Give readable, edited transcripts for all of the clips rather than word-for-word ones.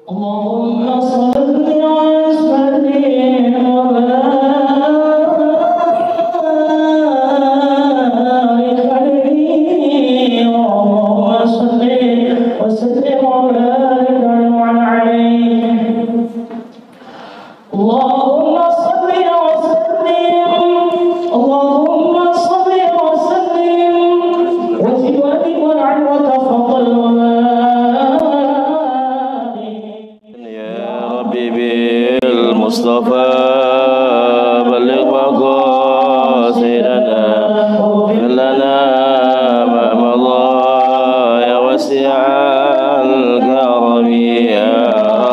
اللهم صل وسلم وبارك عليه اللهم صل وسلم وبارك عليه اللهم صل وسلم اللهم صل وسلم وزد وبارك وتفضل المصطفى بلغ مقاصدنا اغفر لنا ما مضى يا واسع الكرم يا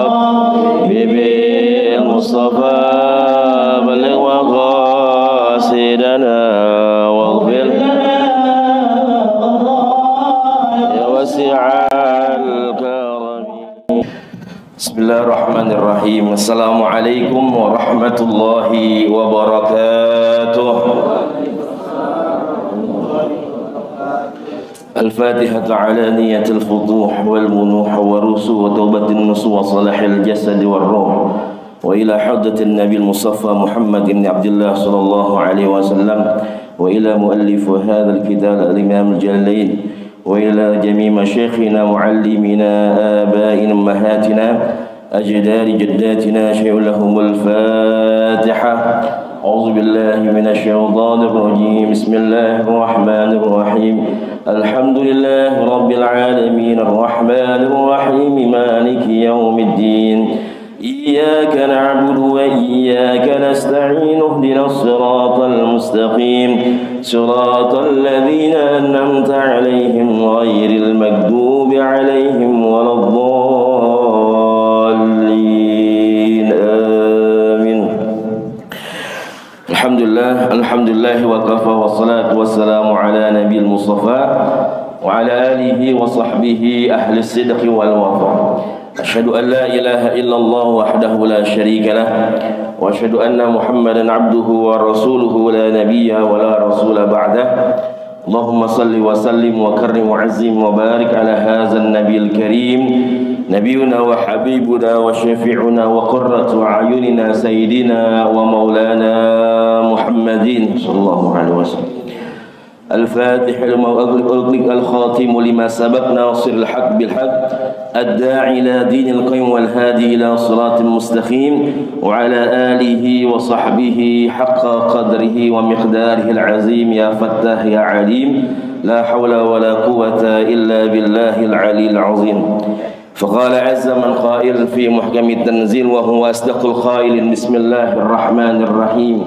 ربي بالمصطفى بلغ مقاصدنا واغفر لنا يا واسع الكرم. Bismillahirrahmanirrahim. Assalamualaikum warahmatullahi wabarakatuh. Al-Fatihah ala niyatil futuh wal munuh wa rusu wa taubatin nusu wa salahil jasad wal ruh wa ila hadatin nabil musaffa Muhammad ibn Abdullah sallallahu alaihi wasallam wa ila muallif hadzal kitab al-imam al-jalain وإلى جميع مشايخنا معلمنا آبائنا أمهاتنا أجداد جداتنا شيء لهم الفاتحة. أعوذ بالله من الشيطان الرجيم. بسم الله الرحمن الرحيم. الحمد لله رب العالمين الرحمن الرحيم مالك يوم الدين إياك نعبد وإياك نستعين اهدنا الصراط المستقيم صراط الذين أنعمت عليهم غير المغضوب عليهم ولا الضالين آمين. الحمد لله وكفى والصلاة والسلام على نبي المصطفى وعلى آله وصحبه أهل الصدق والوفاء. أشهد أن لا إله إلا الله وحده لا شريك له وأشهد أن محمدا عبده ورسوله لا نبي ولا رسول بعده. اللهم صل وسلم وكرم وعزم وبارك على هذا النبي الكريم نبينا وحبيبنا وشفيعنا وقرة أعيننا سيدنا ومولانا محمد صلى الله عليه وسلم. الفاتح لما أغلق الخاتم لما سبق ناصر الحق بالحق الداعي إلى دين القيم والهادي إلى صراط مستقيم وعلى آله وصحبه حق قدره ومقداره العظيم. يا فتاح يا عليم لا حول ولا قوة إلا بالله العلي العظيم. فقال عز من قائل في محكم التنزيل وهو أصدق القائل. بسم الله الرحمن الرحيم.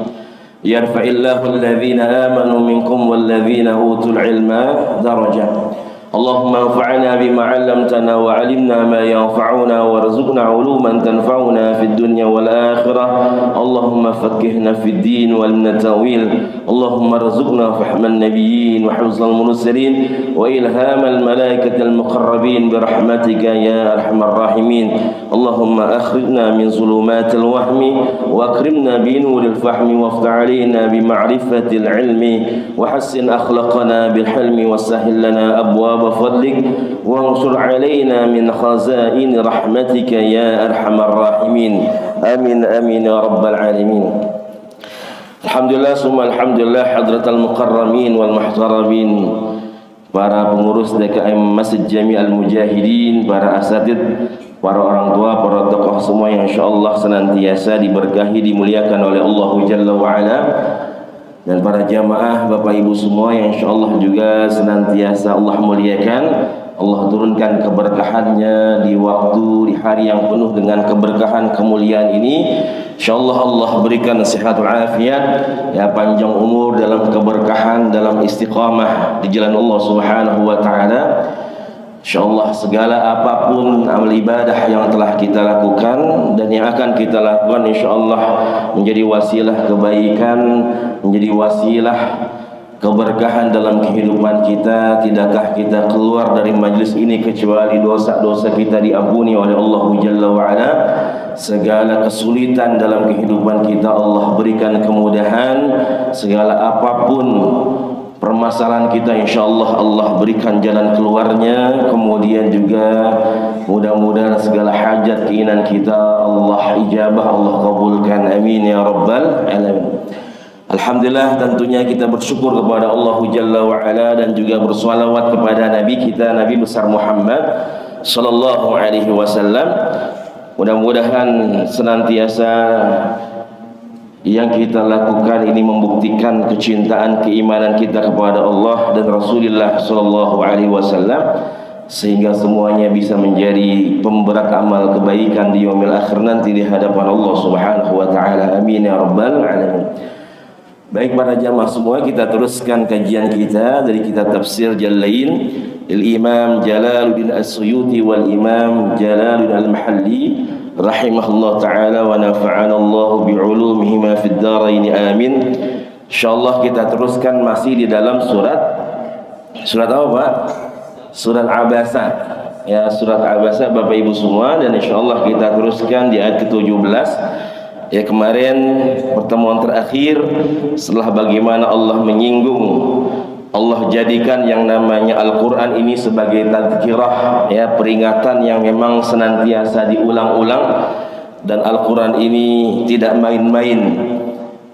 يرفع الله الذين آمنوا منكم والذين أوتوا العلم درجة. اللهم انفعنا بما علمتنا وعلمنا ما ينفعنا وارزقنا علوما تنفعنا في الدنيا والآخرة. اللهم فقهنا في الدين وعلمنا التأويل. اللهم ارزقنا فهم النبيين وحفظ المرسلين وإلهام الملائكة المقربين برحمتك يا أرحم الراحمين. اللهم أخرجنا من ظلمات الوهم وأكرمنا بنور الفهم وافتح علينا بمعرفة العلم وحسن أخلاقنا بالحلم وسهل لنا أبواب فضلك وانصر علينا من خزائن رحمتك يا أرحم الراحمين. آمين آمين يا رب العالمين. Alhamdulillah summa alhamdulillah hadratal mukarramin wal muhtaramin, para pengurus DKM Masjid Jami' Al-Mujahidin, para asatid, para orang tua, para tokoh semua yang insyaallah senantiasa diberkahi dimuliakan oleh Allah Jalla wa Ala, dan para jamaah Bapak Ibu semua yang insyaallah juga senantiasa Allah muliakan. Allah turunkan keberkahannya di waktu, di hari yang penuh dengan keberkahan kemuliaan ini. Insyaallah Allah berikan sehat walafiat, ya, panjang umur dalam keberkahan, dalam istiqamah di jalan Allah Subhanahu wa taala. Insyaallah segala apapun amal ibadah yang telah kita lakukan dan yang akan kita lakukan insyaallah menjadi wasilah kebaikan, menjadi wasilah keberkahan dalam kehidupan kita. Tidakkah kita keluar dari majlis ini kecuali dosa-dosa kita diampuni oleh Allah Jalla wa Ala. Segala kesulitan dalam kehidupan kita Allah berikan kemudahan. Segala apapun permasalahan kita, insyaallah Allah berikan jalan keluarnya. Kemudian juga mudah-mudahan segala hajat keinginan kita Allah ijabah, Allah kabulkan, amin ya rabbal alamin. Alhamdulillah, tentunya kita bersyukur kepada Allah Jalla wa Ala dan juga bersolawat kepada Nabi kita, Nabi besar Muhammad sallallahu alaihi wasallam. Mudah-mudahan senantiasa yang kita lakukan ini membuktikan kecintaan, keimanan kita kepada Allah dan Rasulullah sallallahu alaihi wasallam, sehingga semuanya bisa menjadi pemberat amal kebaikan di yaumil akhir nanti di hadapan Allah Subhanahu wa taala. Amin ya rabbal alamin. Baik para jamaah semua, kita teruskan kajian kita dari kitab Tafsir Jalain Imam Jalaluddin As-Suyuti wal Imam Jalaluddin Al-Mahalli rahimahullah ta'ala wa nafa'ana Allah bi'ulumihima fid darain amin. Insyaallah kita teruskan masih di dalam surat apa Pak? Surat Abasa. Ya, surat Abasa Bapak Ibu semua, dan insyaallah kita teruskan di ayat ke-17. Ya, kemarin pertemuan terakhir setelah bagaimana Allah menyinggung, Allah jadikan yang namanya Al-Quran ini sebagai tadzkirah, ya, peringatan yang memang senantiasa diulang-ulang. Dan Al-Quran ini tidak main-main,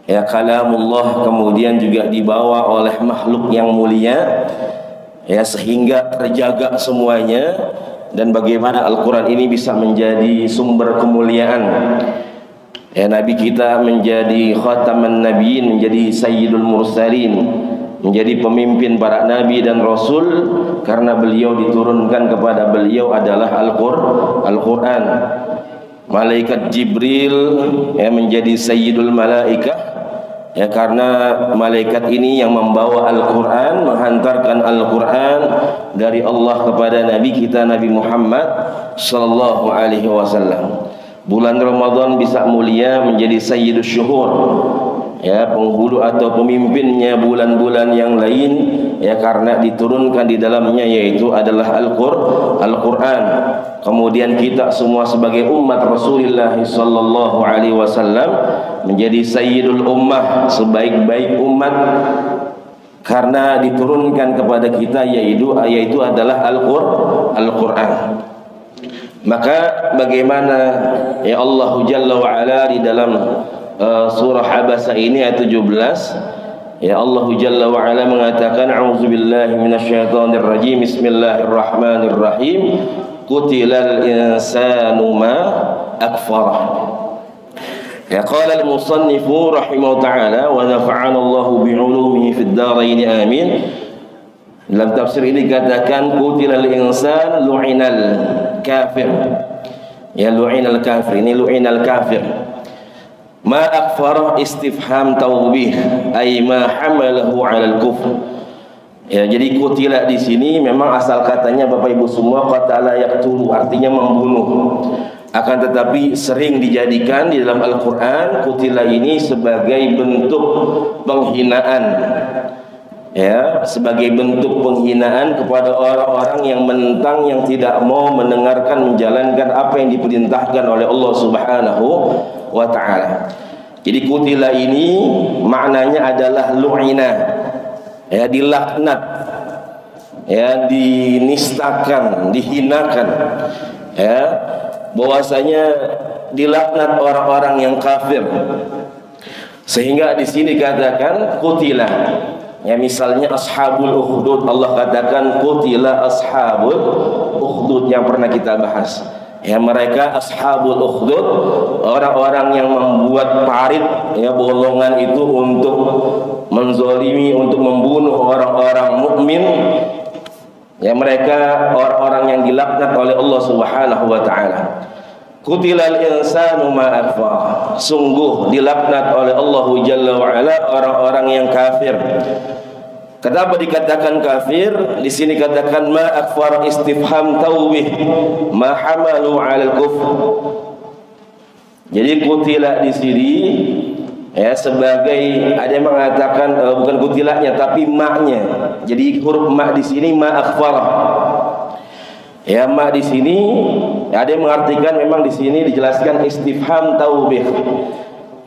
ya, kalamullah, kemudian juga dibawa oleh makhluk yang mulia, ya, sehingga terjaga semuanya. Dan bagaimana Al-Quran ini bisa menjadi sumber kemuliaan, ya, Nabi kita menjadi khataman nabiyyin, menjadi sayyidul mursalin, menjadi pemimpin para nabi dan rasul, karena beliau diturunkan kepada beliau adalah Al-Quran. Malaikat Jibril, ya, menjadi sayyidul malaikah, ya, karena malaikat ini yang membawa Al-Quran, menghantarkan Al-Quran dari Allah kepada Nabi kita Nabi Muhammad sallallahu alaihi wasallam. Bulan Ramadan bisa mulia menjadi sayyidus syuhur, ya, penghulu atau pemimpinnya bulan-bulan yang lain, ya, karena diturunkan di dalamnya yaitu adalah Al-Quran. Kemudian kita semua sebagai umat Rasulullah sallallahu alaihi wasallam menjadi sayyidul ummah, sebaik-baik umat, karena diturunkan kepada kita yaitu adalah Al-Quran. Maka bagaimana, ya, Allah Jalla wa Ala di dalam surah Abasa ini ayat 17, ya, Allah Jalla wa Ala mengatakan a'udzubillahi minasyaitonir rajim, bismillahirrahmanirrahim, qutilal insanu ma akfarah. Ya, qala al-musannifu rahimahu ta'ala wa nafa'ana Allahu bi'ulumihi fid darain amin. Dalam tafsir ini dikatakan qutilal insan lu'inal kafir. Ya, lu'inal kafir, ini lu'inal kafir. Ma akfarah istifham taubih, ay ma hamalahu 'alal kufr. Ya, jadi qutila di sini memang asal katanya Bapak Ibu semua qatala yaqtulu, artinya membunuh. Akan tetapi sering dijadikan di dalam Al-Qur'an qutila ini sebagai bentuk penghinaan, ya, sebagai bentuk penghinaan kepada orang-orang yang menentang, yang tidak mau mendengarkan, menjalankan apa yang diperintahkan oleh Allah Subhanahu wa ta'ala. Jadi qutila ini maknanya adalah lu'ina, ya, dilaknat, ya, dinistakan, dihinakan, ya, bahwasanya dilaknat orang-orang yang kafir. Sehingga di sini katakan qutila. Ya, misalnya ashabul ukhdud, Allah katakan qutila ashabul ukhdud yang pernah kita bahas. Ya, mereka ashabul ukhdud, orang-orang yang membuat parit, ya, bolongan itu untuk menzolimi, untuk membunuh orang-orang mukmin. Ya, mereka orang-orang yang dilaknat oleh Allah Subhanahu wa ta'ala. Qutilal insanu ma akfar, sungguh dilaknat oleh Allah Jalla wa Ala orang-orang yang kafir. Kenapa dikatakan kafir? Di sini katakan ma akfar istifham taubih, ma hamalu 'alal kufr. Jadi qutila di sini, ya, sebagai, ada yang mengatakan bukan kutilanya tapi maknya. Jadi huruf ma di sini ma akfarah. Ya, ma di sini ada yang mengartikan memang di sini dijelaskan istifham taubih.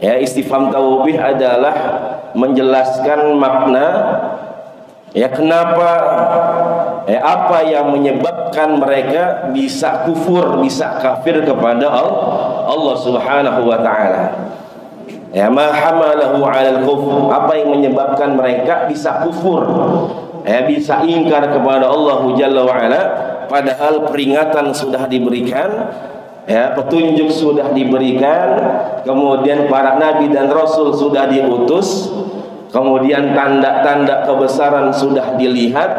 Ya, istifham taubih adalah menjelaskan makna, Ya, kenapa? Apa yang menyebabkan mereka bisa kufur, bisa kafir kepada Allah Subhanahu wa taala? Ya, ma hamalahu 'alal kufur. Apa yang menyebabkan mereka bisa kufur? Bisa ingkar kepada Allah Jalla wa ala, padahal peringatan sudah diberikan, petunjuk sudah diberikan, kemudian para nabi dan rasul sudah diutus, kemudian tanda-tanda kebesaran sudah dilihat,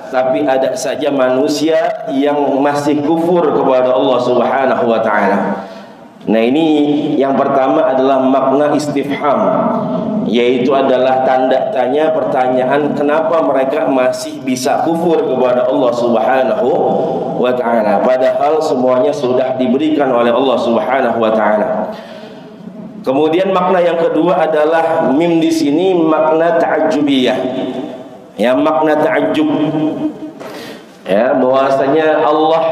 tapi ada saja manusia yang masih kufur kepada Allah Subhanahu wa taala. Nah, ini yang pertama adalah makna istifham, yaitu adalah tanda tanya, pertanyaan kenapa mereka masih bisa kufur kepada Allah Subhanahu wa taala, padahal semuanya sudah diberikan oleh Allah Subhanahu wa taala. Kemudian makna yang kedua adalah mim di sini makna ta'ajjubiyah. Ya, makna ta'ajjub. Ya, bahwasanya Allah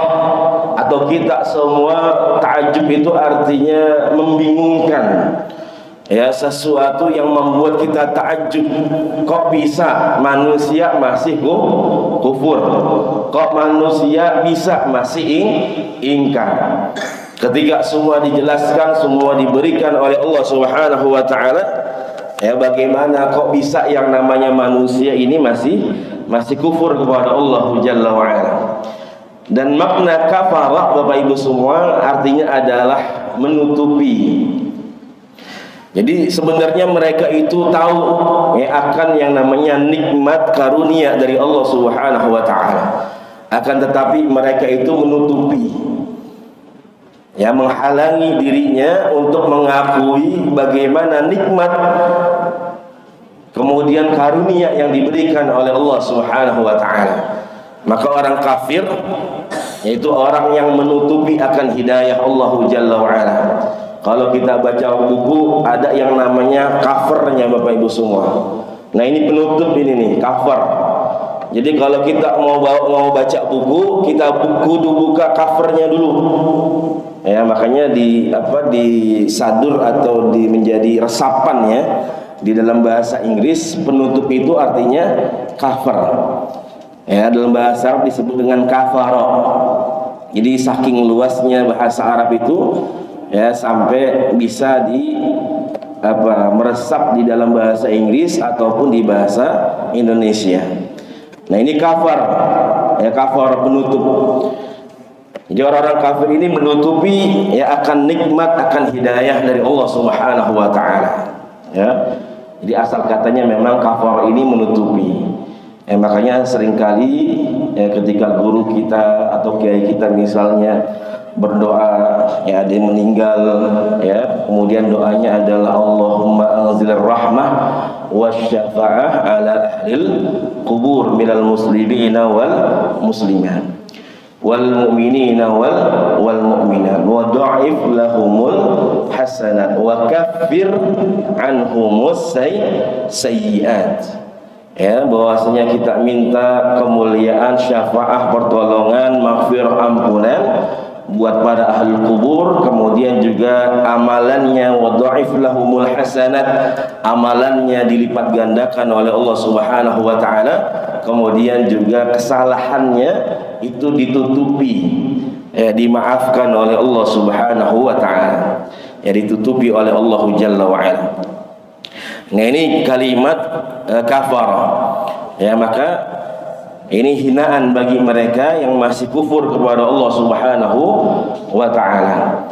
atau kita semua, ta'ajjub itu artinya membingungkan. Ya, sesuatu yang membuat kita ta'ajjub. Kok bisa manusia masih kufur? Kok manusia bisa masih ingkar? Ketika semua dijelaskan, semua diberikan oleh Allah Subhanahu wa taala, bagaimana kok bisa yang namanya manusia ini masih kufur kepada Allah Jalla wa ala. Dan makna kafara, Bapak Ibu semua, artinya adalah menutupi. Jadi sebenarnya mereka itu tahu akan yang namanya nikmat karunia dari Allah Subhanahu wa taala. Akan tetapi mereka itu menutupi, menghalangi dirinya untuk mengakui bagaimana nikmat kemudian karunia yang diberikan oleh Allah Subhanahu wa taala. Maka orang kafir yaitu orang yang menutupi akan hidayah Allah Jalla wa ala. Kalau kita baca buku ada yang namanya covernya, Bapak Ibu semua. Nah, ini penutup ini nih, cover. Jadi kalau kita mau baca buku, kita kudu buka covernya dulu. Makanya di sadur atau menjadi resapan di dalam bahasa Inggris, penutup itu artinya cover. Dalam bahasa Arab disebut dengan kafara. Jadi saking luasnya bahasa Arab itu sampai bisa meresap di dalam bahasa Inggris ataupun di bahasa Indonesia. Nah, ini kafar, kafar penutup. Jadi orang-orang kafir ini menutupi akan nikmat, akan hidayah dari Allah Subhanahu wa taala. Jadi asal katanya memang kafar ini menutupi. Makanya seringkali ketika guru kita atau kiai kita misalnya berdoa, ada yang meninggal, kemudian doanya adalah Allahumma anzilir rahmah wasyafa'ah ala ahlil qubur minal muslimina wal muslimat wal mu'minina wal mu'minat wa dha'if lahumul hasanat wa kaffir anhumus sayyi'at. Bahwasanya kita minta kemuliaan, syafaah, pertolongan, maghfirah, ampunan buat para ahli kubur, kemudian juga amalannya wa dha'if lahumul hasanat, amalannya dilipat gandakan oleh Allah Subhanahu wa taala, kemudian juga kesalahannya itu ditutupi, dimaafkan oleh Allah Subhanahu wa taala, ditutupi oleh Allah Jalla wa ala. Nah, ini kalimat kafara. Maka ini hinaan bagi mereka yang masih kufur kepada Allah Subhanahu wa taala.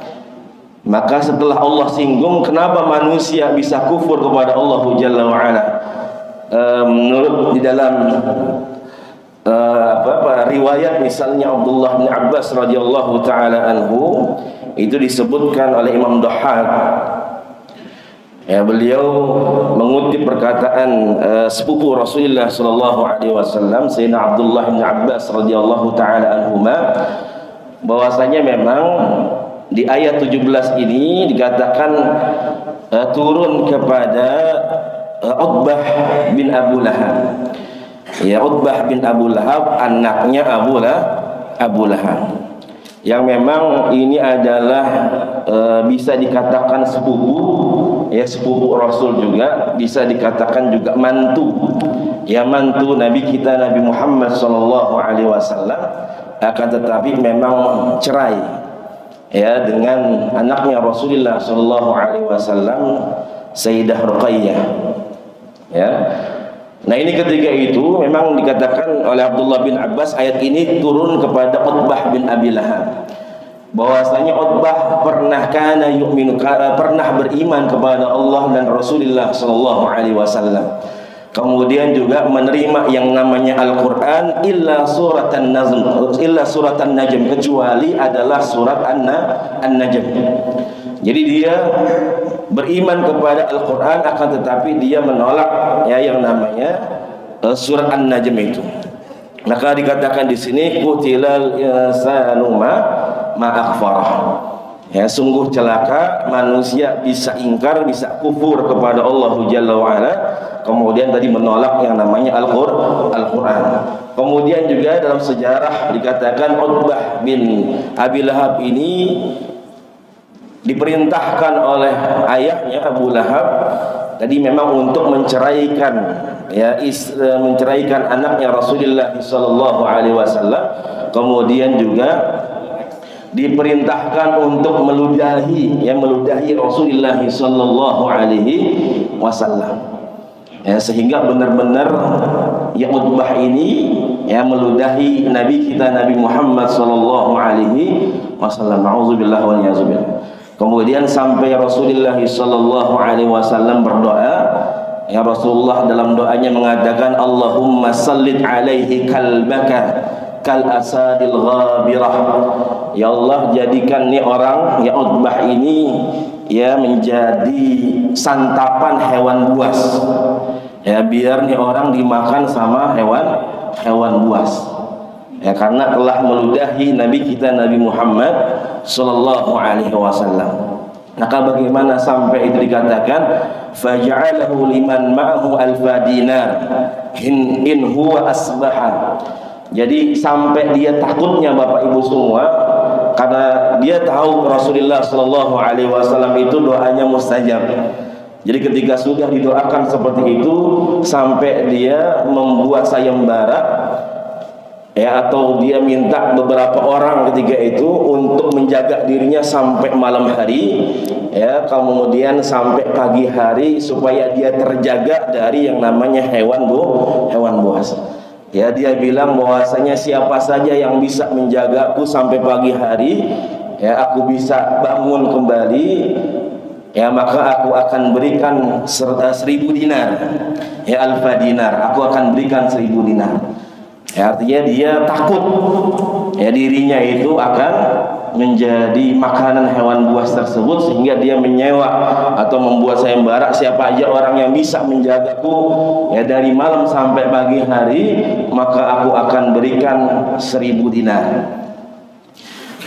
Maka setelah Allah singgung kenapa manusia bisa kufur kepada Allah Jalla wa ala, menurut di dalam riwayat misalnya Abdullah bin Abbas radhiyallahu taala anhu, itu disebutkan oleh Imam Dhahhak. Beliau mengutip perkataan sepupu Rasulullah sallallahu alaihi wasallam, Sayyidina Abdullah bin Abbas radhiyallahu taala anhuma, bahwasanya memang di ayat 17 ini dikatakan turun kepada Utbah bin Abu Lahab. Utbah bin Abu Lahab anaknya Abu Lahab, yang memang ini adalah bisa dikatakan sepupu ya sepupu Rasul juga, bisa dikatakan juga mantu. Ya mantu Nabi kita Nabi Muhammad sallallahu alaihi wasallam, akan tetapi memang cerai ya dengan anaknya Rasulullah sallallahu alaihi wasallam, Sayyidah Ruqayyah. Ya. Nah, ini ketika itu memang dikatakan oleh Abdullah bin Abbas, ayat ini turun kepada Utbah bin Abi Lahab, bahwasanya Utbah pernah beriman kepada Allah dan Rasulullah sallallahu alaihi wasallam. Kemudian juga menerima yang namanya Al-Qur'an illa suratan Najm, kecuali adalah surat An-Najm. Jadi dia beriman kepada Al-Qur'an, akan tetapi dia menolak ya yang namanya surat An-Najm itu. Maka dikatakan di sini qutilal insanu ma akhfarah. Ya, sungguh celaka manusia bisa ingkar, bisa kufur kepada Allah Jalla wa Ala, kemudian tadi menolak yang namanya Al-Qur'an. Kemudian juga dalam sejarah dikatakan Utbah bin Abi Lahab ini diperintahkan oleh ayahnya Abu Lahab tadi memang untuk menceraikan anaknya Rasulullah sallallahu alaihi wasallam. Kemudian juga diperintahkan untuk meludahi Rasulullah sallallahu alaihi wasallam. Ya, sehingga benar-benar ya Utbah ini ya meludahi Nabi kita Nabi Muhammad sallallahu alaihi wasallam. Auzubillah wa ni'udzubillah. Kemudian sampai Rasulullah sallallahu alaihi wasallam berdoa, ya Rasulullah dalam doanya mengatakan Allahumma sallit alaihi kalbaka kal asadil ghabirah. Ya Allah, jadikan nih orang ya Utbah ini ya menjadi santapan hewan buas. Ya biar nih orang dimakan sama hewan buas. Ya karena telah meludahi Nabi kita Nabi Muhammad sallallahu alaihi wasallam. Maka bagaimana sampai itu dikatakan faja'alahu liman ma'ahu alfa dinar in huwa asbaha. Jadi sampai dia takutnya Bapak Ibu semua, karena dia tahu Rasulullah sallallahu alaihi wasallam itu doanya mustajab. Jadi ketika sudah didoakan seperti itu, sampai dia membuat sayembara ya, atau dia minta beberapa orang ketika itu untuk menjaga dirinya sampai malam hari ya, kemudian sampai pagi hari supaya dia terjaga dari yang namanya hewan buas. Ya, dia bilang bahwasanya siapa saja yang bisa menjagaku sampai pagi hari, ya aku bisa bangun kembali, ya maka aku akan berikan 1000 dinar. Ya alfa dinar, aku akan berikan 1000 dinar. Ya, artinya dia takut ya dirinya itu akan menjadi makanan hewan buas tersebut, sehingga dia menyewa atau membuat sayembara, siapa aja orang yang bisa menjagaku ya dari malam sampai pagi hari, maka aku akan berikan 1000 dinar.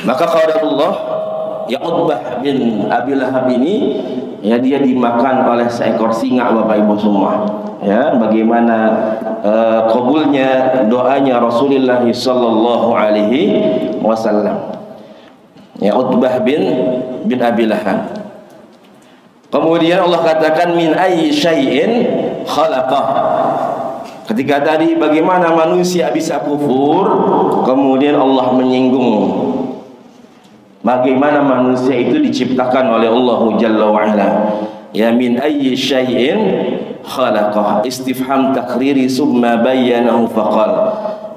Maka qadarullah ya Utbah bin Abi Lahab ini ya dia dimakan oleh seekor singa Bapak Ibu semua. Ya, bagaimana kabulnya doanya Rasulullah sallallahu alaihi wasallam. Ya Utbah bin Abi Lahab. Kemudian Allah katakan min ayyi syai'in khalaqah. Ketika tadi bagaimana manusia bisa kufur, kemudian Allah menyinggung bagaimana manusia itu diciptakan oleh Allah Jalla wa Ala. Ya min ayyi syai'in khalaqah, istifham takriri summa bayyanahu faqal.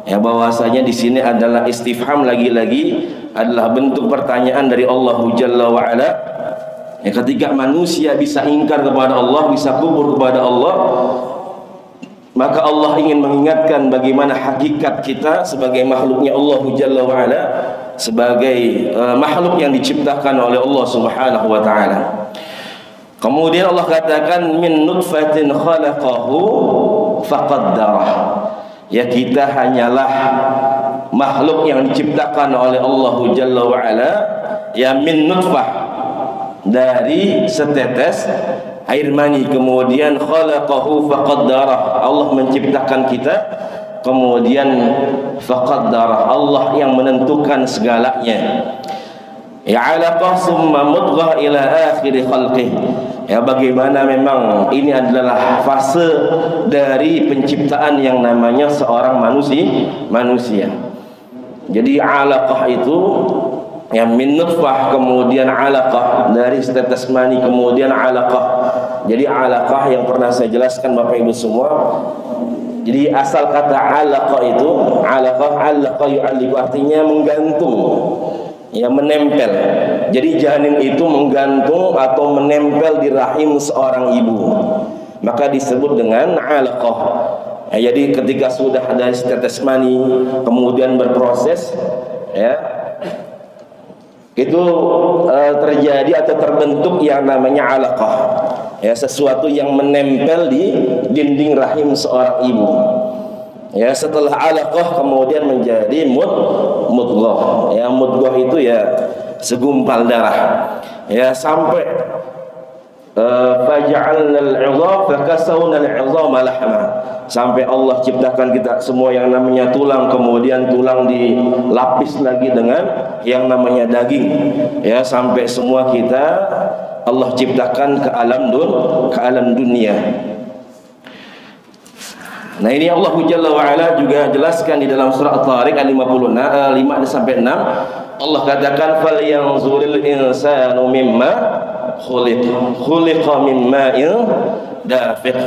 Ya bahwasanya di sini adalah istifham, lagi-lagi adalah bentuk pertanyaan dari Allah Jalla wa Ala. Ya, ketika manusia bisa ingkar kepada Allah, bisa kufur kepada Allah, maka Allah ingin mengingatkan bagaimana hakikat kita sebagai makhluknya Allah Jalla wa Ala, sebagai makhluk yang diciptakan oleh Allah Subhanahu wa taala. Kemudian Allah katakan min nutfatin khalaqahu faqaddarah. Ya kita hanyalah makhluk yang diciptakan oleh Allah Jalla wa Ala, ya min nutfah, dari setetes air mani, kemudian khalaqahu faqaddarah, Allah menciptakan kita, kemudian faqaddarah, Allah yang menentukan segalanya. Ya, 'alaqah summa mudghah ila akhir khalqih. Ya, bagaimana memang ini adalah fase dari penciptaan yang namanya seorang manusia. Jadi 'alaqah itu yang min nutfah, kemudian 'alaqah dari tetes mani, kemudian 'alaqah. Jadi 'alaqah yang pernah saya jelaskan Bapak Ibu semua. Jadi asal kata 'alaqah itu, 'alaqa yu'alliqu, artinya menggantung. Ya, menempel. Jadi janin itu menggantung atau menempel di rahim seorang ibu, maka disebut dengan 'alaqah. Ya, jadi ketika sudah ada tetes mani kemudian berproses, ya, itu terjadi atau terbentuk yang namanya 'alaqah. Ya, sesuatu yang menempel di dinding rahim seorang ibu. Ya, setelah 'alaqah kemudian menjadi mudghah. Ya, mudghah itu ya segumpal darah. Ya, sampai faj'alna al-'idhama fakasawna al-'idhama lahma. Sampai Allah ciptakan kita semua yang namanya tulang, kemudian tulang dilapis lagi dengan yang namanya daging. Ya, sampai semua kita Allah ciptakan ke alam dunia. Nah, ini Allah Jalla wa Ala juga jelaskan di dalam surah At-Tariq ayat 5 sampai 6. Allah katakan falyanzuril insanu mimma khuliqa mimma dafiq.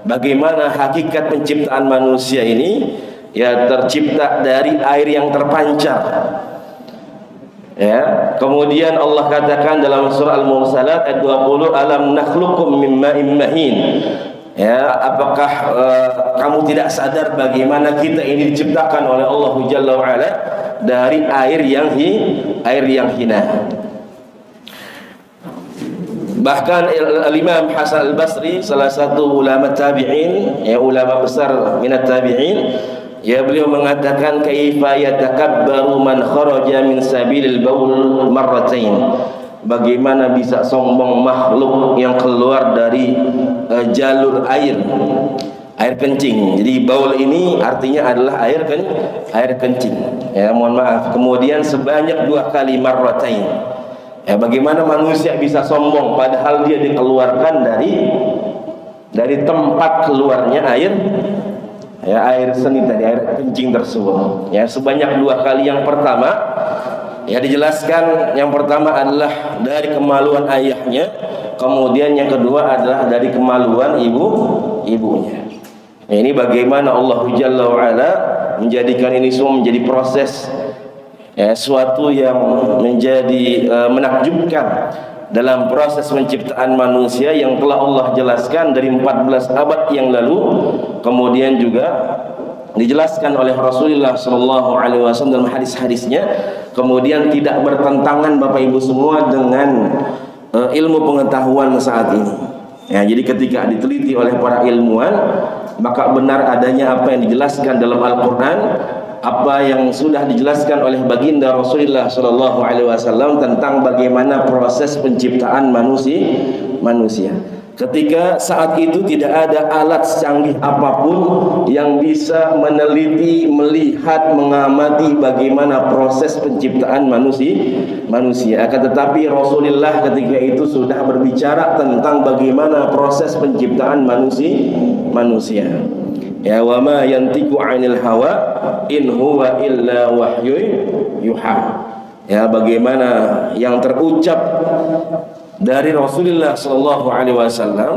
Bagaimana hakikat penciptaan manusia ini? Ya, tercipta dari air yang terpancar. Ya, kemudian Allah katakan dalam surah Al-Mursalat ayat 20, alam nakhluqukum mimma mahin. Ya, apakah kamu tidak sadar bagaimana kita ini diciptakan oleh Allah Jalla wa Ala dari air yang hina. Bahkan Al-Imam Hasan Al-Basri, salah satu ulama tabi'in, ya, ulama besar minat tabi'in, ya, beliau mengatakan kaifa yatakabbaru man kharaja min sabilil baul marratain. Bagaimana bisa sombong makhluk yang keluar dari jalur air kencing. Jadi baul ini artinya adalah air kencing. Ya, mohon maaf. Kemudian sebanyak 2 kali marratain. Ya, bagaimana manusia bisa sombong padahal dia dikeluarkan dari tempat keluarnya air, ya, air seni tadi, air kencing tersebut. Ya, sebanyak 2 kali. Yang pertama, ya, dijelaskan yang pertama adalah dari kemaluan ayahnya, kemudian yang kedua adalah dari kemaluan ibunya. Nah, ini bagaimana Allah Jalla wa Ala menjadikan ini semua menjadi proses, ya, suatu yang menjadi menakjubkan dalam proses penciptaan manusia yang telah Allah jelaskan dari 14 abad yang lalu, kemudian juga dijelaskan oleh Rasulullah Shallallahu Alaihi Wasallam dalam hadis-hadisnya, kemudian tidak bertentangan Bapak Ibu semua dengan ilmu pengetahuan saat ini. Ya, jadi ketika diteliti oleh para ilmuwan, maka benar adanya apa yang dijelaskan dalam Al-Quran, apa yang sudah dijelaskan oleh baginda Rasulullah Shallallahu Alaihi Wasallam tentang bagaimana proses penciptaan manusia. Ketika saat itu tidak ada alat secanggih apapun yang bisa meneliti, melihat, mengamati bagaimana proses penciptaan manusia. Akan tetapi Rasulullah ketika itu sudah berbicara tentang bagaimana proses penciptaan manusia. Ya, wa ma yantiqu 'anil hawa in huwa illa wahyu yuha. Ya, bagaimana yang terucap dari Rasulullah Shallallahu Alaihi Wasallam,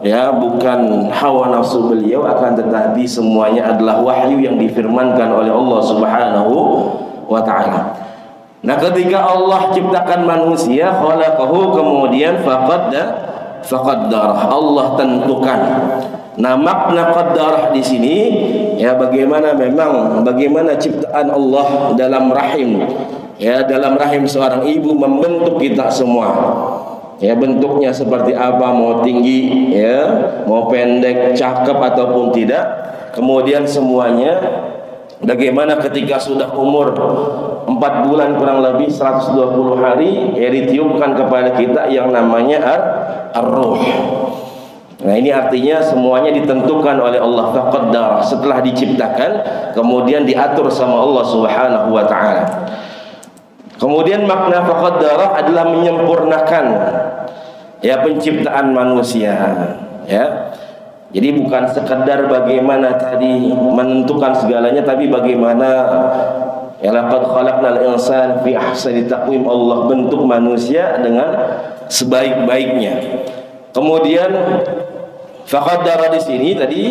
ya, bukan hawa nafsu beliau, akan tetapi semuanya adalah wahyu yang difirmankan oleh Allah Subhanahu wa Ta'ala. Nah, ketika Allah ciptakan manusia, khalaqahu, kemudian faqaddarah, Allah tentukan. Nah, makna qaddarah di sini, ya, bagaimana ciptaan Allah dalam rahim, ya, dalam rahim seorang ibu membentuk kita semua. Ya, bentuknya seperti apa, mau tinggi, ya, mau pendek, cakep ataupun tidak. Kemudian semuanya bagaimana ketika sudah umur 4 bulan kurang lebih 120 hari, ya, ditiupkan kepada kita yang namanya ar-ruh. Nah, ini artinya semuanya ditentukan oleh Allah Ta'ala setelah diciptakan, kemudian diatur sama Allah Subhanahu wa Ta'ala. Kemudian makna faqaddara adalah menyempurnakan ya penciptaan manusia, ya. Jadi bukan sekedar bagaimana tadi menentukan segalanya, tapi bagaimana ya laqad khalaqnal insana fi ahsani taqwim, Allah bentuk manusia dengan sebaik-baiknya. Kemudian faqaddara di sini tadi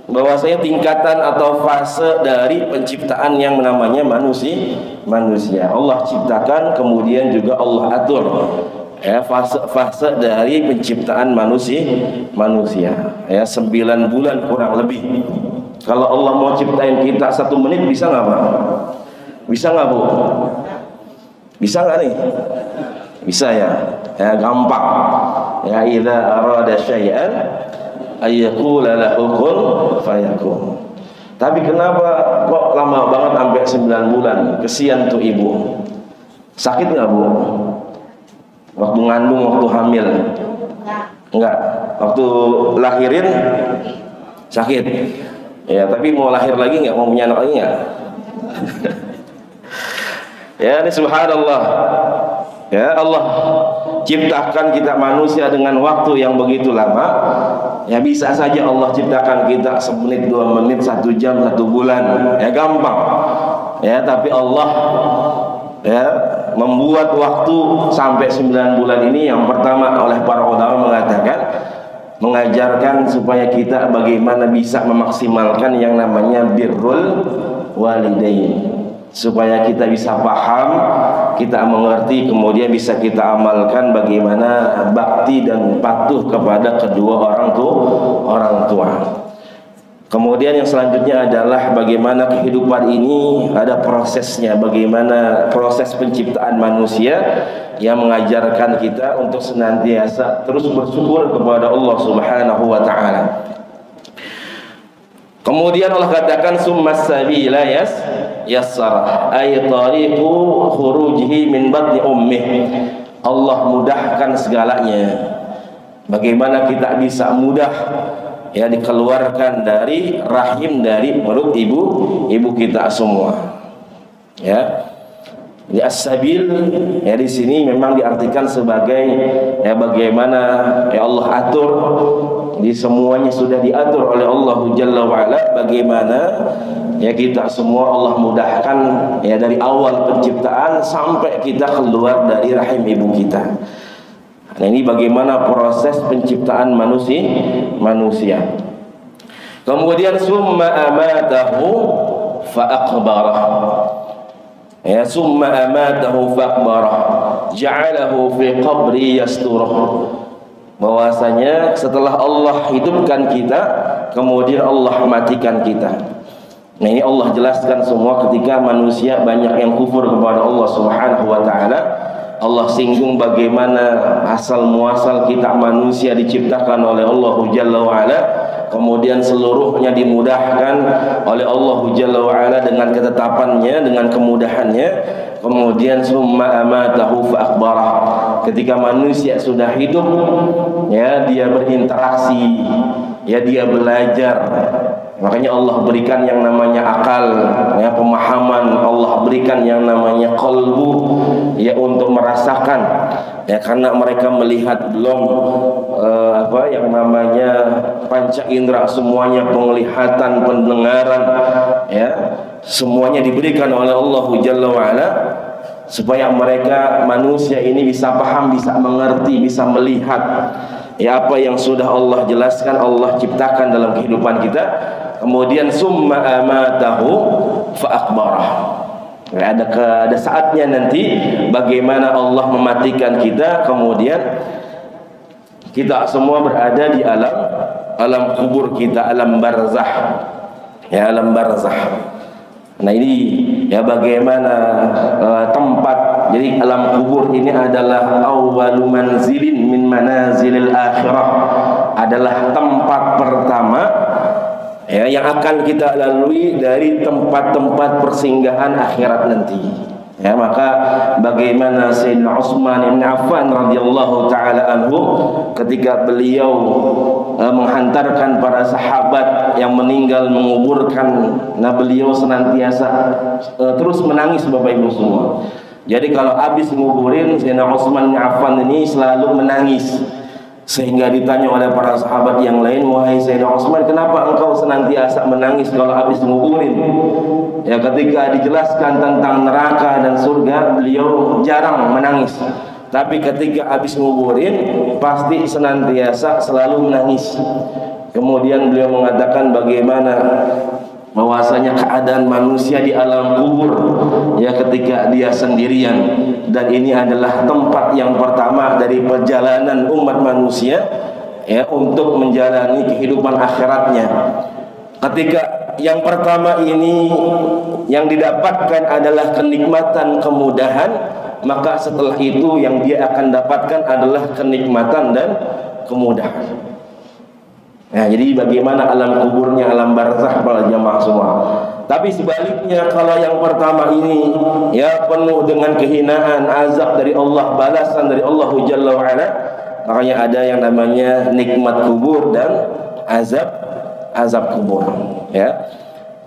bahwasanya tingkatan atau fase dari penciptaan yang namanya manusia. Allah ciptakan, kemudian juga Allah atur. Ya, fase dari penciptaan manusia ya 9 bulan kurang lebih. Kalau Allah mau ciptain kita 1 menit bisa nggak Pak? Bisa nggak Bu? Bisa nggak nih? Bisa ya, ya gampang ya. Idza arada syai'an ayyaqula lahu kun fayakun. Tapi kenapa kok lama banget sampai 9 bulan? Kesian tuh ibu. Sakit nggak Bu? Waktu ngandung, waktu hamil? Enggak. Waktu lahirin sakit. Ya, tapi mau lahir lagi enggak? Mau punya anak lagi enggak? Ya, ini subhanallah. Ya, Allah ciptakan kita manusia dengan waktu yang begitu lama. Ya, bisa saja Allah ciptakan kita 1 menit, 2 menit, 1 jam, 1 bulan. Ya, gampang. Ya, tapi Allah ya membuat waktu sampai 9 bulan ini. Yang pertama oleh para ulama mengatakan mengajarkan supaya kita bagaimana bisa memaksimalkan yang namanya birrul walidain, supaya kita bisa paham, kita mengerti, kemudian bisa kita amalkan bagaimana bakti dan patuh kepada kedua orang tua. Kemudian yang selanjutnya adalah bagaimana kehidupan ini ada prosesnya, bagaimana proses penciptaan manusia yang mengajarkan kita untuk senantiasa terus bersyukur kepada Allah Subhanahu wa taala. Kemudian Allah katakan summas sabila yassara ay tariqu khurujihi min batni ummih. Allah mudahkan segalanya. Bagaimana kita bisa mudah ya dikeluarkan dari rahim, dari perut ibu kita semua. Ya. Di as-sabil ya di sini memang diartikan sebagai ya bagaimana ya Allah atur, di semuanya sudah diatur oleh Allah Jalla wa Ala, bagaimana ya kita semua Allah mudahkan ya dari awal penciptaan sampai kita keluar dari rahim ibu kita. Nah, ini bagaimana proses penciptaan manusia. Kemudian summa amatahu fa aqbarah. Ya, summa amatahu fa aqbarah. Ja'alahu fi qabri yasturuh. Bahwasanya setelah Allah hidupkan kita, kemudian Allah matikan kita. Nah, ini Allah jelaskan semua ketika manusia banyak yang kufur kepada Allah Subhanahu wa taala. Allah singgung bagaimana asal muasal kita manusia diciptakan oleh Allah Jalla wa Ala, kemudian seluruhnya dimudahkan oleh Allah Jalla wa Ala dengan ketetapannya, dengan kemudahannya. Kemudian summa amatahu fa akbarah. Ketika manusia sudah hidup, ya dia berinteraksi, ya dia belajar. Makanya Allah berikan yang namanya akal, ya pemahaman. Allah berikan yang namanya qalbu, ya untuk merasakan. Ya karena mereka melihat belum yang namanya panca indera, semuanya penglihatan, pendengaran, ya semuanya diberikan oleh Allah Jalla wa Ala supaya mereka manusia ini bisa paham, bisa mengerti, bisa melihat ya apa yang sudah Allah jelaskan, Allah ciptakan dalam kehidupan kita. Kemudian summa amatahu fa akbarah. Ya, ada saatnya nanti bagaimana Allah mematikan kita, kemudian kita semua berada di alam kubur kita, alam barzah. Ya, alam barzah. Nah, ini ya bagaimana tempat. Jadi alam kubur ini adalah awwalu manzilin min manazilil akhirah. Adalah tempat pertama ya yang akan kita lalui dari tempat-tempat persinggahan akhirat nanti. Ya, maka bagaimana Sayyidina Utsman bin Affan radhiyallahu taala anhu ketika beliau menghantarkan para sahabat yang meninggal, menguburkan, nah beliau senantiasa terus menangis Bapak Ibu semua. Jadi kalau habis nguburin, Sayyidina Utsman bin Affan ini selalu menangis. Sehingga ditanya oleh para sahabat yang lain, wahai Sayyidina Utsman, kenapa engkau senantiasa menangis kalau habis nguburin? Ya, ketika dijelaskan tentang neraka dan surga, beliau jarang menangis. Tapi ketika habis nguburin, pasti senantiasa selalu menangis. Kemudian beliau mengatakan bagaimana bahwasanya keadaan manusia di alam kubur ya ketika dia sendirian, dan ini adalah tempat yang pertama dari perjalanan umat manusia ya untuk menjalani kehidupan akhiratnya. Ketika yang pertama ini yang didapatkan adalah kenikmatan, kemudahan, maka setelah itu yang dia akan dapatkan adalah kenikmatan dan kemudahan. Nah, jadi bagaimana alam kuburnya, alam barzakh para jamaah semua. Tapi sebaliknya, kalau yang pertama ini ya penuh dengan kehinaan, azab dari Allah, balasan dari Allah Jalla wa Ala, makanya ada yang namanya nikmat kubur dan azab kubur ya.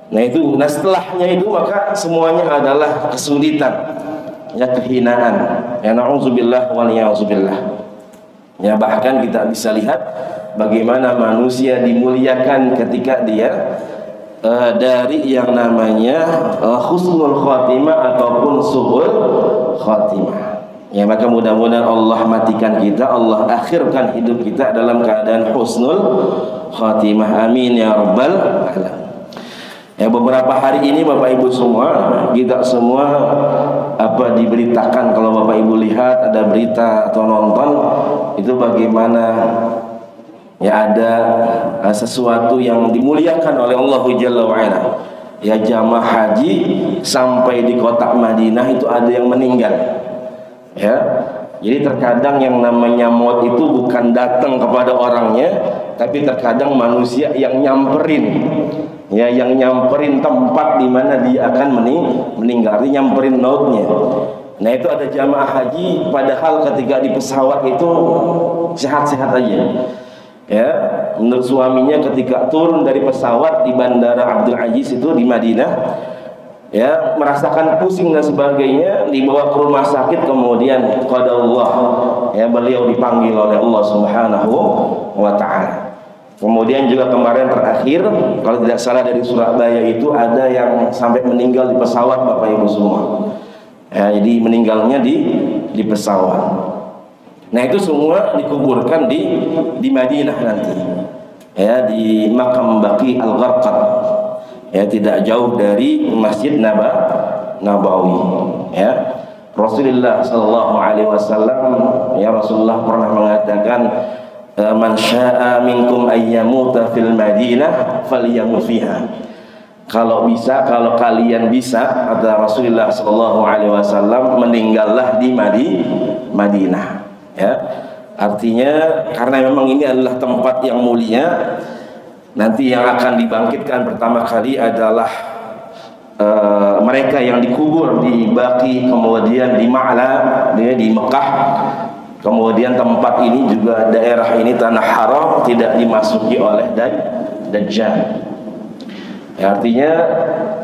Nah itu, nah setelahnya itu maka semuanya adalah kesulitan ya, kehinaan ya, na'udzubillah wa na'udzubillah ya. Bahkan kita bisa lihat bagaimana manusia dimuliakan ketika dia dari yang namanya husnul khatimah ataupun su'ul khatimah ya. Maka mudah-mudahan Allah matikan kita, Allah akhirkan hidup kita dalam keadaan husnul khatimah, amin ya rabbal alamin. Ya, beberapa hari ini Bapak Ibu semua, kita semua diberitakan, kalau Bapak Ibu lihat ada berita atau nonton itu bagaimana ya ada sesuatu yang dimuliakan oleh Allah Jalla wa Ala. Ya, jamaah haji sampai di kota Madinah itu ada yang meninggal. Ya. Jadi terkadang yang namanya maut itu bukan datang kepada orangnya, tapi terkadang manusia yang nyamperin. Ya, yang nyamperin tempat di mana dia akan meninggal, artinya nyamperin mautnya. Nah, itu ada jamaah haji padahal ketika di pesawat itu sehat-sehat aja. Ya, menurut suaminya ketika turun dari pesawat di Bandara Abdul Aziz itu di Madinah, ya merasakan pusing dan sebagainya, dibawa ke rumah sakit, kemudian qadarullah ya beliau dipanggil oleh Allah Subhanahu wa taala. Kemudian juga kemarin terakhir kalau tidak salah dari Surabaya itu ada yang sampai meninggal di pesawat Bapak Ibu semua. Ya, jadi meninggalnya di pesawat. Nah, itu semua dikuburkan di Madinah nanti. Ya, di makam Baqi Al-Gharqad. Ya, tidak jauh dari Masjid Nabawi. Ya. Rasulullah sallallahu alaihi wasallam, ya Rasulullah pernah mengatakan, man syaa minkum ayyamuta fil Madinah falyamut fiha. Kalau bisa, kalau kalian bisa, kata Rasulullah sallallahu alaihi wasallam, meninggallah di Madinah. Ya, artinya karena memang ini adalah tempat yang mulia. Nanti yang akan dibangkitkan pertama kali adalah mereka yang dikubur di Baqi, kemudian di Ma'la, di Mekah. Kemudian tempat ini juga, daerah ini tanah haram, tidak dimasuki oleh Dajjal. Ya, artinya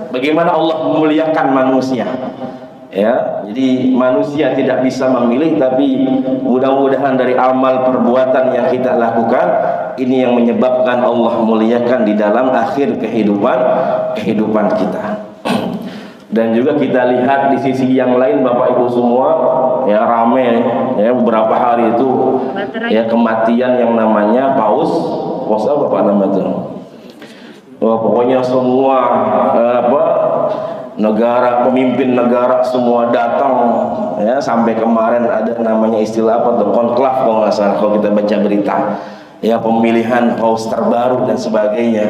bagaimana Allah memuliakan manusia. Ya, jadi manusia tidak bisa memilih, tapi mudah-mudahan dari amal perbuatan yang kita lakukan ini yang menyebabkan Allah muliakan di dalam akhir kehidupan kita. Dan juga kita lihat di sisi yang lain Bapak Ibu semua, ya rame ya beberapa hari itu ya kematian yang namanya paus apa Pak namanya? Pokoknya semua negara, pemimpin negara semua datang ya, sampai kemarin ada namanya istilah apa tuh, konklav kalau nggak salah kalau kita baca berita ya, pemilihan paus terbaru dan sebagainya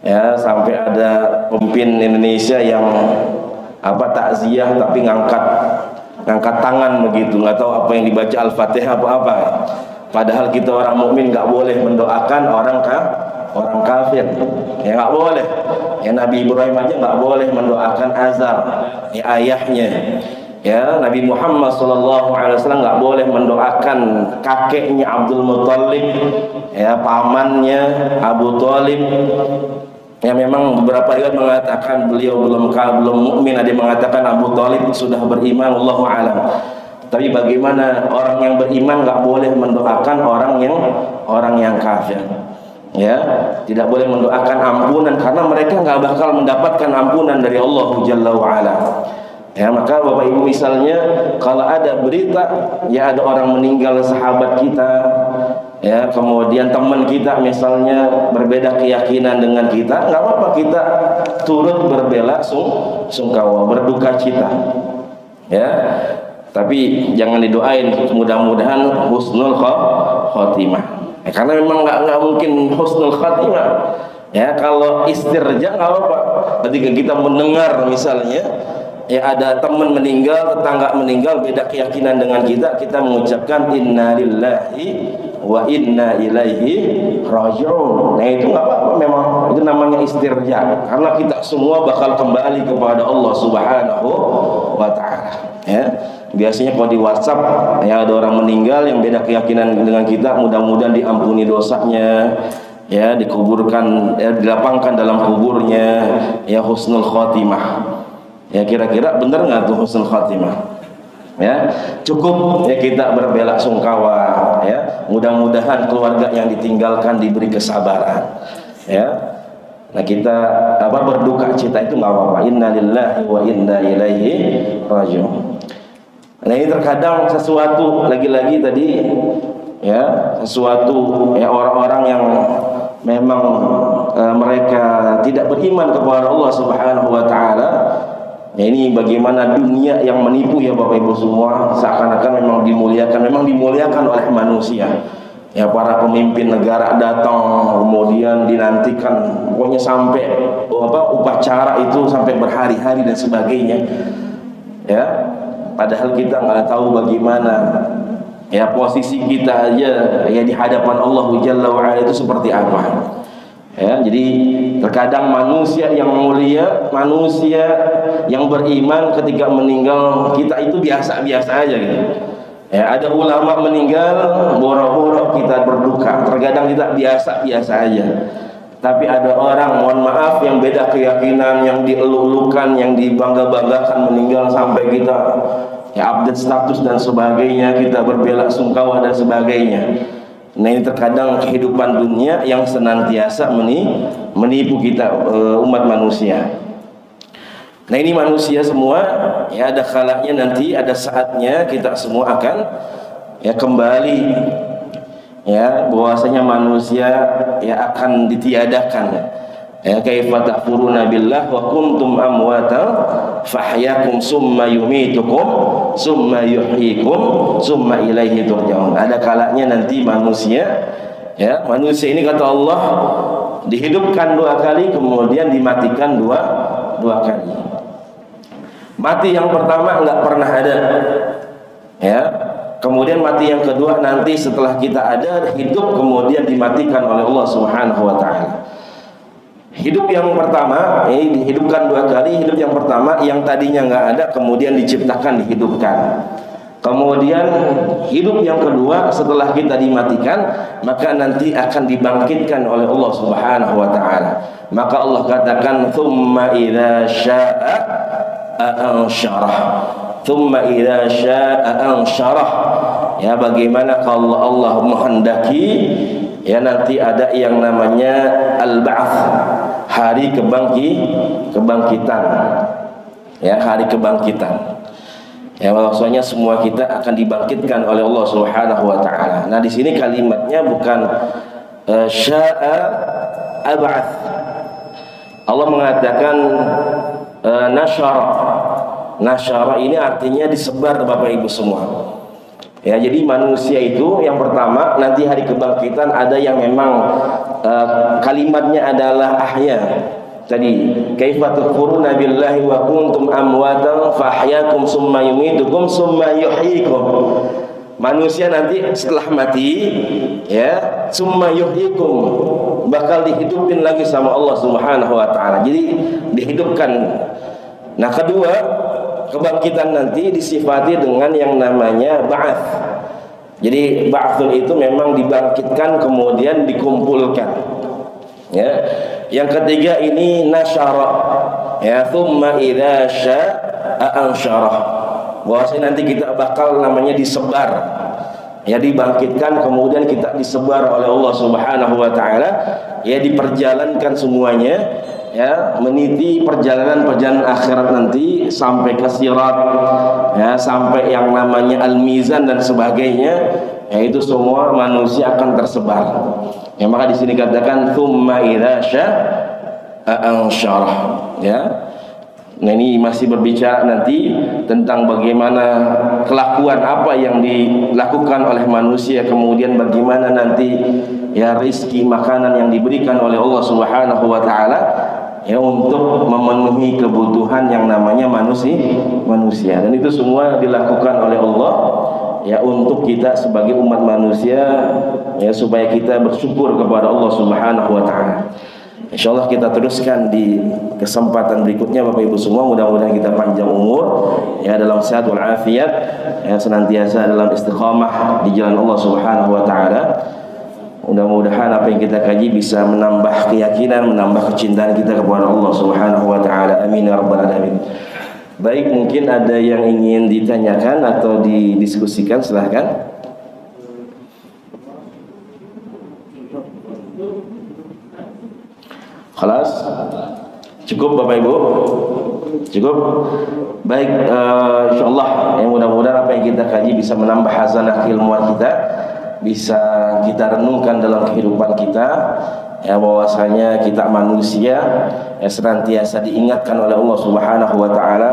ya, sampai ada pemimpin Indonesia yang takziah tapi ngangkat tangan begitu, nggak tahu apa yang dibaca Al-Fatihah apa. Padahal kita orang mukmin nggak boleh mendoakan orang kafir ya, nggak boleh ya. Nabi Ibrahim aja nggak boleh mendoakan Azar ya, ayahnya ya. Nabi Muhammad SAW nggak boleh mendoakan kakeknya Abdul Muttalib ya, pamannya Abu Thalib Ya memang beberapa riwayat mengatakan beliau belum mukmin, ada yang mengatakan Abu Thalib sudah beriman, wallahu alam. Tapi bagaimana orang yang beriman nggak boleh mendoakan orang yang kafir. Ya, tidak boleh mendoakan ampunan karena mereka nggak bakal mendapatkan ampunan dari Allah Jalla wa Ala. Ya, maka Bapak Ibu misalnya kalau ada berita ya ada orang meninggal sahabat kita, ya kemudian teman kita misalnya berbeda keyakinan dengan kita, nggak apa-apa kita turut berbela sungkawa, berduka cita. Ya. Tapi jangan didoain mudah-mudahan husnul khotimah. Karena memang nggak mungkin husnul khotimah. Ya kalau istirja nggak apa-apa. Ketika kita mendengar misalnya ya ada teman meninggal, tetangga meninggal, beda keyakinan dengan kita mengucapkan inna lillahi wa inna ilaihi raji'un. Nah itu nggak apa-apa, memang itu namanya istirja. Karena kita semua bakal kembali kepada Allah Subhanahu wa Ta'ala. Ya. Biasanya kalau di WhatsApp ya ada orang meninggal yang beda keyakinan dengan kita, mudah-mudahan diampuni dosanya, ya dikuburkan, ya, dilapangkan dalam kuburnya, ya husnul khotimah. Ya kira-kira benar nggak tuh husnul khotimah? Ya cukup ya kita berbela sungkawa, ya mudah-mudahan keluarga yang ditinggalkan diberi kesabaran. Ya. Nah kita berduka cita itu nggak apa-apa. Inna lillahi wa inna ilaihi raji'un. Nah ini terkadang sesuatu lagi-lagi tadi ya sesuatu ya orang-orang yang memang mereka tidak beriman kepada Allah Subhanahu wa Ta'ala. Ya ini bagaimana dunia yang menipu ya Bapak Ibu semua, seakan-akan memang dimuliakan oleh manusia. Ya para pemimpin negara datang kemudian dinantikan pokoknya sampai upacara itu sampai berhari-hari dan sebagainya. Ya padahal kita nggak tahu bagaimana ya posisi kita aja ya di hadapan Allah Jalla wa Ala itu seperti apa. Ya, jadi terkadang manusia yang mulia, manusia yang beriman ketika meninggal kita itu biasa-biasa aja gitu. Ya, ada ulama meninggal, boro-boro kita berduka. Terkadang kita biasa-biasa aja. Tapi ada orang, mohon maaf, yang beda keyakinan, yang dielulukan, yang dibangga-banggakan meninggal sampai kita ya update status dan sebagainya, kita berbela sungkawa dan sebagainya. Nah ini terkadang kehidupan dunia yang senantiasa menipu kita umat manusia. Nah ini manusia semua ya ada kalanya nanti ada saatnya kita semua akan ya kembali ya bahwasanya manusia ya akan ditiadakan. Ya kaifa takfuruna billah wa kuntum amwatan fahyakum summa yumitukum summa yuhyikum summa ilaihi turja'un. Ada kalanya nanti manusia ini kata Allah dihidupkan 2 kali kemudian dimatikan dua kali. Mati yang pertama enggak pernah ada. Ya. Kemudian mati yang kedua nanti setelah kita ada hidup kemudian dimatikan oleh Allah Subhanahu wa Ta'ala. Hidup yang pertama ini dihidupkan 2 kali. Hidup yang pertama yang tadinya nggak ada kemudian diciptakan dihidupkan. Kemudian hidup yang kedua setelah kita dimatikan maka nanti akan dibangkitkan oleh Allah Subhanahu wa Ta'ala. Maka Allah katakan tsumma idza syaa'a ansyarah. Tsumma idza syaa'a ansyarah. Ya bagaimana kalau Allah menghendaki ya nanti ada yang namanya al-ba'ts, hari kebangkitan. Ya, hari kebangkitan. Ya, maksudnya semua kita akan dibangkitkan oleh Allah Subhanahu wa Ta'ala. Nah, di sini kalimatnya bukan sya'a ab'ats. Allah mengatakan nasyara. Nasyara ini artinya disebar Bapak Ibu semua. Ya, jadi manusia itu yang pertama nanti hari kebangkitan ada yang memang kalimatnya adalah ahya. Tadi kaifa takfuruna billahi wa kuntum amwatan fahyakum summa yumitukum summa yuhyikum. Manusia nanti setelah mati ya summa yuhyikum bakal dihidupin lagi sama Allah Subhanahu wa Ta'ala. Jadi dihidupkan. Nah, kedua kebangkitan nanti disifati dengan yang namanya ba'ats. Jadi ba'atsun itu memang dibangkitkan kemudian dikumpulkan. Ya. Yang ketiga ini nasyara. Ya, thumma idza syaa ansyarah. Bahwasanya nanti kita bakal namanya disebar. Ya, dibangkitkan kemudian kita disebar oleh Allah Subhanahu wa taala, ya diperjalankan semuanya, ya meniti perjalanan akhirat nanti sampai ke sirat, ya sampai yang namanya al-mizan dan sebagainya, ya itu semua manusia akan tersebar. Ya maka di sini katakan tsumma idza syaa ansyarah, ya. Nah ini masih berbicara nanti tentang bagaimana kelakuan apa yang dilakukan oleh manusia, kemudian bagaimana nanti ya rizki makanan yang diberikan oleh Allah Subhanahu wa taala, ya untuk memenuhi kebutuhan yang namanya manusia. Dan itu semua dilakukan oleh Allah ya untuk kita sebagai umat manusia, ya supaya kita bersyukur kepada Allah Subhanahu wa taala. Insyaallah kita teruskan di kesempatan berikutnya Bapak Ibu semua. Mudah-mudahan kita panjang umur, ya dalam sehat wal afiat, ya senantiasa dalam istiqamah di jalan Allah Subhanahu wa taala. Mudah-mudahan apa yang kita kaji bisa menambah keyakinan, menambah kecintaan kita kepada Allah Subhanahu wa taala. Amin ya rabbal alamin. Baik, mungkin ada yang ingin ditanyakan atau didiskusikan, silahkan. Khalas? Cukup Bapak Ibu? Cukup? Baik, insyaallah ya mudah-mudahan apa yang kita kaji bisa menambah hazanah keilmuan kita, bisa kita renungkan dalam kehidupan kita, ya bahwasanya kita manusia ya senantiasa diingatkan oleh Allah Subhanahu wa taala.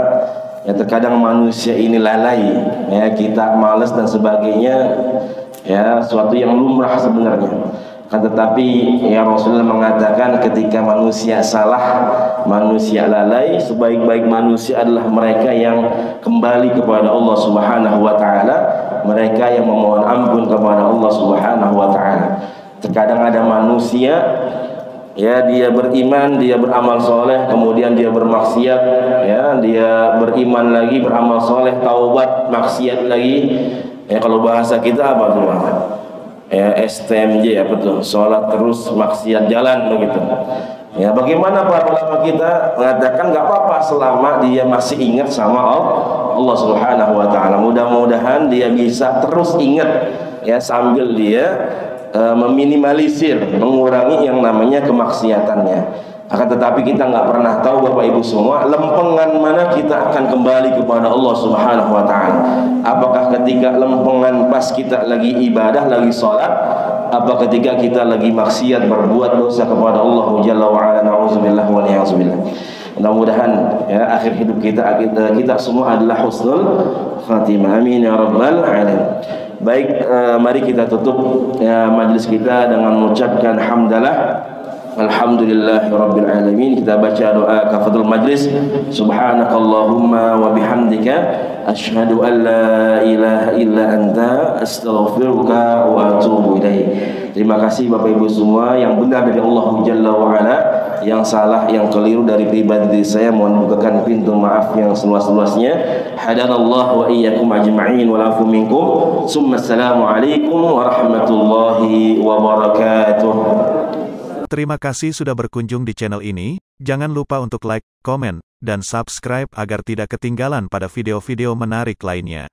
Ya terkadang manusia ini lalai, ya kita malas dan sebagainya, ya suatu yang lumrah sebenarnya. Kan tetapi ya Rasulullah mengatakan ketika manusia salah, manusia lalai, sebaik-baik manusia adalah mereka yang kembali kepada Allah Subhanahu wa taala, mereka yang memohon ampun kepada Allah Subhanahu wa taala. Terkadang ada manusia ya dia beriman, dia beramal soleh, kemudian dia bermaksiat, ya dia beriman lagi, beramal soleh, taubat, maksiat lagi. Ya kalau bahasa kita apa tuh? Ya STMJ, apa tuh, sholat terus maksiat jalan begitu. Ya bagaimana para ulama kita mengatakan nggak apa-apa selama dia masih ingat sama Allah Subhanahu wa taala. Mudah-mudahan dia bisa terus ingat ya sambil dia meminimalisir, mengurangi yang namanya kemaksiatannya. Akan tetapi kita nggak pernah tahu Bapak Ibu semua lempengan mana kita akan kembali kepada Allah Subhanahu wa taala. Apakah ketika lempengan pas kita lagi ibadah, lagi sholat, apa ketika kita lagi maksiat, berbuat dosa kepada Allah Jalla wa ala, na'udzubillah wa na'udzubillah. Mudah-mudahan ya akhir hidup kita semua adalah husnul khatimah. Amin ya rabbal alamin. Baik, mari kita tutup ya majelis kita dengan mengucapkan hamdalah. Alhamdulillahirabbil alamin. Kita baca doa kafatul majlis. Subhanakallahumma wa bihamdika asyhadu an la ilaha illa anta astaghfiruka wa atubu ilaik. Terima kasih Bapak Ibu semua, yang benar dari Allah Jalla wa ala, yang salah, yang keliru dari pribadi diri saya mohon bukakan pintu maaf yang seluas-luasnya. Hadanallahu wa iyyakum ajma'in wa lafu minkum. Summa assalamu alaikum warahmatullahi wabarakatuh. Terima kasih sudah berkunjung di channel ini. Jangan lupa untuk like, komen, dan subscribe agar tidak ketinggalan pada video-video menarik lainnya.